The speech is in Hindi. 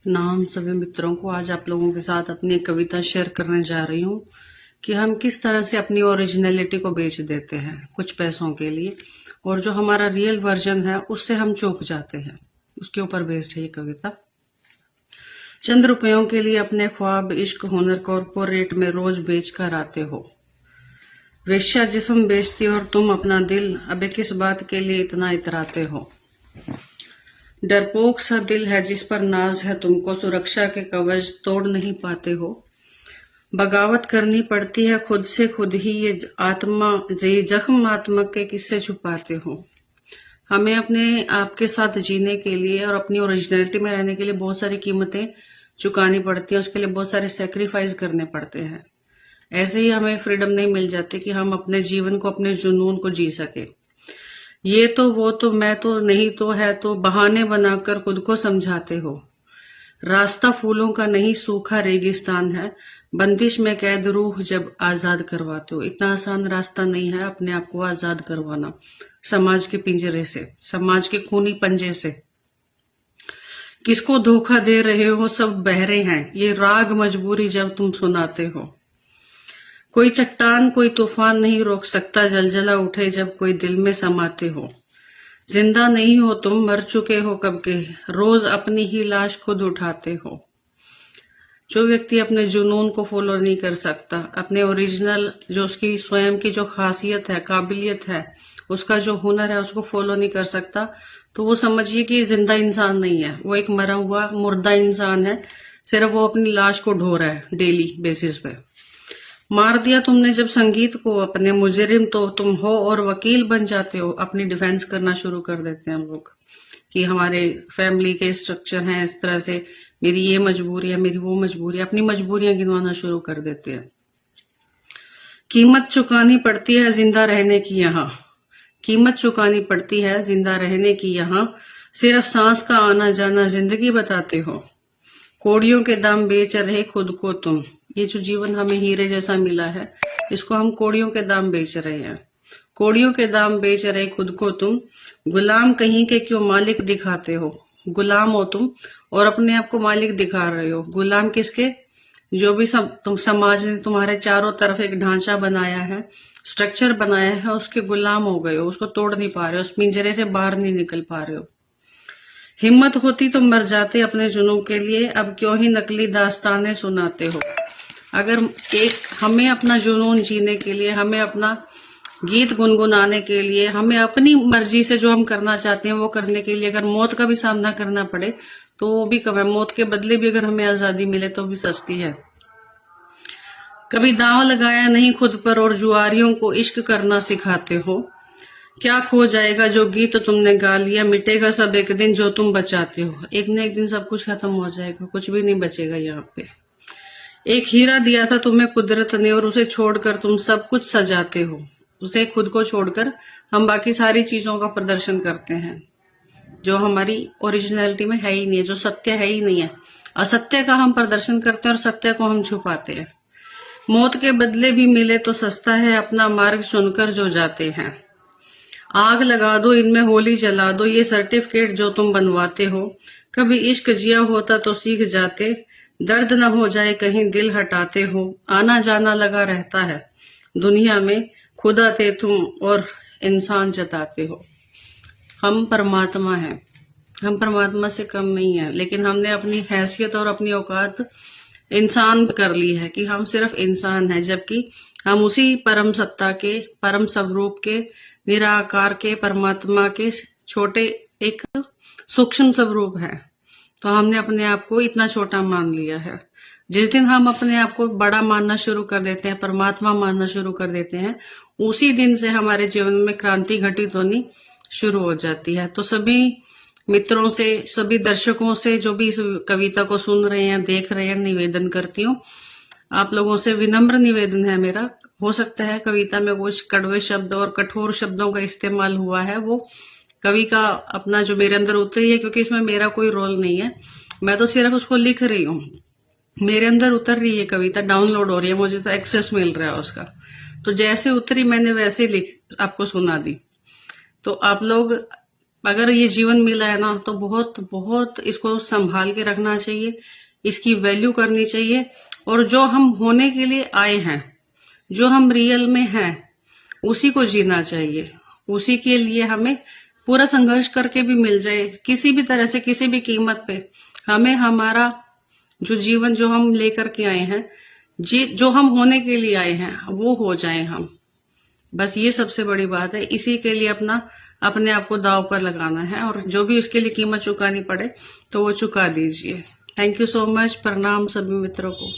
नाम सभी मित्रों को आज आप लोगों के साथ अपनी एक कविता शेयर करने जा रही हूँ कि हम किस तरह से अपनी ओरिजिनलिटी को बेच देते हैं कुछ पैसों के लिए, और जो हमारा रियल वर्जन है उससे हम चूक जाते हैं। उसके ऊपर बेस्ड है ये कविता। चंद रुपयों के लिए अपने ख्वाब, इश्क, हुनर कॉर्पोरेट में रोज बेच कर आते हो। वेश्या जिस्म बेचती हो और तुम अपना दिल, अबे किस बात के लिए इतना इतराते हो। डरपोक सा दिल है जिस पर नाज है तुमको, सुरक्षा के कवच तोड़ नहीं पाते हो। बगावत करनी पड़ती है खुद से खुद ही, ये आत्मा, ये जख्म आत्मा के किससे छुपाते हो। हमें अपने आप के साथ जीने के लिए और अपनी ओरिजिनलिटी में रहने के लिए बहुत सारी कीमतें चुकानी पड़ती है, उसके लिए बहुत सारे सेक्रीफाइस करने पड़ते हैं। ऐसे ही हमें फ्रीडम नहीं मिल जाती कि हम अपने जीवन को, अपने जुनून को जी सके। ये तो, वो तो, मैं तो, नहीं तो, है तो बहाने बनाकर खुद को समझाते हो। रास्ता फूलों का नहीं सूखा रेगिस्तान है, बंदिश में कैद रूह जब आजाद करवाते हो। इतना आसान रास्ता नहीं है अपने आप को आजाद करवाना समाज के पिंजरे से, समाज के खूनी पंजे से। किसको धोखा दे रहे हो, सब बहरे हैं, ये राग मजबूरी जब तुम सुनाते हो। कोई चट्टान, कोई तूफान नहीं रोक सकता, जलजला उठे जब कोई दिल में समाते हो। जिंदा नहीं हो तुम, मर चुके हो कब के, रोज अपनी ही लाश खुद उठाते हो। जो व्यक्ति अपने जुनून को फॉलो नहीं कर सकता, अपने ओरिजिनल, जो उसकी स्वयं की जो खासियत है, काबिलियत है, उसका जो हुनर है, उसको फॉलो नहीं कर सकता, तो वो समझिए कि जिंदा इंसान नहीं है, वो एक मरा हुआ मुर्दा इंसान है। सिर्फ वो अपनी लाश को ढो रहा है डेली बेसिस पे। मार दिया तुमने जब संगीत को, अपने मुजरिम तो तुम हो और वकील बन जाते हो। अपनी डिफेंस करना शुरू कर देते हैं हम लोग कि हमारे फैमिली के स्ट्रक्चर हैं इस तरह से, मेरी ये मजबूरी है, मेरी वो मजबूरी है, अपनी मजबूरियां गिनवाना शुरू कर देते हैं। कीमत चुकानी पड़ती है जिंदा रहने की यहाँ, कीमत चुकानी पड़ती है जिंदा रहने की यहाँ, सिर्फ सांस का आना जाना जिंदगी बताते हो। कोड़ियों के दाम बेच रहे खुद को तुम, ये जो जीवन हमें हीरे जैसा मिला है, इसको हम कोड़ियों के दाम बेच रहे हैं। कोड़ियों के दाम बेच रहे खुद को तुम, गुलाम कहीं के क्यों मालिक दिखाते हो। गुलाम हो तुम और अपने आप को मालिक दिखा रहे हो। गुलाम किसके? जो भी तुम समाज ने तुम्हारे चारों तरफ एक ढांचा बनाया है, स्ट्रक्चर बनाया है, उसके गुलाम हो गए हो, उसको तोड़ नहीं पा रहे हो, उस पिंजरे से बाहर नहीं निकल पा रहे हो। हिम्मत होती तो मर जाते अपने जुनून के लिए, अब क्यों ही नकली दास्तानें सुनाते हो। अगर हमें अपना जुनून जीने के लिए, हमें अपना गीत गुनगुनाने के लिए, हमें अपनी मर्जी से जो हम करना चाहते हैं वो करने के लिए अगर मौत का भी सामना करना पड़े तो वो भी कम है। मौत के बदले भी अगर हमें आजादी मिले तो भी सस्ती है। कभी दांव लगाया नहीं खुद पर और जुआरियों को इश्क करना सिखाते हो। क्या खो जाएगा जो गीत तुमने गा लिया, मिटेगा सब एक दिन जो तुम बचाते हो। एक न एक दिन सब कुछ खत्म हो जाएगा, कुछ भी नहीं बचेगा यहाँ पे। एक हीरा दिया था तुम्हें कुदरत ने और उसे छोड़कर तुम सब कुछ सजाते हो। उसे खुद को छोड़कर हम बाकी सारी चीजों का प्रदर्शन करते हैं जो हमारी ओरिजिनलिटी में है ही नहीं है, जो सत्य है ही नहीं है। असत्य का हम प्रदर्शन करते हैं और सत्य को हम छुपाते हैं। मौत के बदले भी मिले तो सस्ता है अपना मार्ग चुनकर जो जाते हैं। आग लगा दो इनमें होली जला दो, ये सर्टिफिकेट जो तुम बनवाते हो। कभी इश्क जिया होता तो सीख जाते, दर्द न हो जाए कहीं दिल हटाते हो। आना जाना लगा रहता है दुनिया में, खुदा थे तुम और इंसान जताते हो। हम परमात्मा हैं, हम परमात्मा से कम नहीं है, लेकिन हमने अपनी हैसियत और अपनी औकात इंसान कर ली है कि हम सिर्फ इंसान हैं, जबकि हम उसी परम सत्ता के, परम स्वरूप के, निराकार के, परमात्मा के छोटे एक सूक्ष्म स्वरूप है। तो हमने अपने आप को इतना छोटा मान लिया है। जिस दिन हम अपने आप को बड़ा मानना शुरू कर देते हैं, परमात्मा मानना शुरू कर देते हैं, उसी दिन से हमारे जीवन में क्रांति घटित होनी शुरू हो जाती है। तो सभी मित्रों से, सभी दर्शकों से जो भी इस कविता को सुन रहे हैं, देख रहे हैं, निवेदन करती हूँ, आप लोगों से विनम्र निवेदन है मेरा। हो सकता है कविता में कुछ कड़वे शब्द और कठोर शब्दों का इस्तेमाल हुआ है, वो कवि का अपना जो मेरे अंदर उतरी है, क्योंकि इसमें मेरा कोई रोल नहीं है, मैं तो सिर्फ उसको लिख रही हूँ। मेरे अंदर उतर रही है कविता, डाउनलोड हो रही है, मुझे तो एक्सेस मिल रहा है उसका। तो जैसे उतरी मैंने वैसे लिख आपको सुना दी। तो आप लोग अगर ये जीवन मिला है ना, तो बहुत बहुत इसको संभाल के रखना चाहिए, इसकी वैल्यू करनी चाहिए। और जो हम होने के लिए आए हैं, जो हम रियल में हैं, उसी को जीना चाहिए। उसी के लिए हमें पूरा संघर्ष करके भी मिल जाए, किसी भी तरह से, किसी भी कीमत पे, हमें हमारा जो जीवन जो हम लेकर के आए हैं, जो हम होने के लिए आए हैं, वो हो जाए हम। बस ये सबसे बड़ी बात है। इसी के लिए अपने आप को दांव पर लगाना है, और जो भी उसके लिए कीमत चुकानी पड़े तो वो चुका दीजिए। Thank you so much. प्रणाम सभी मित्रों को।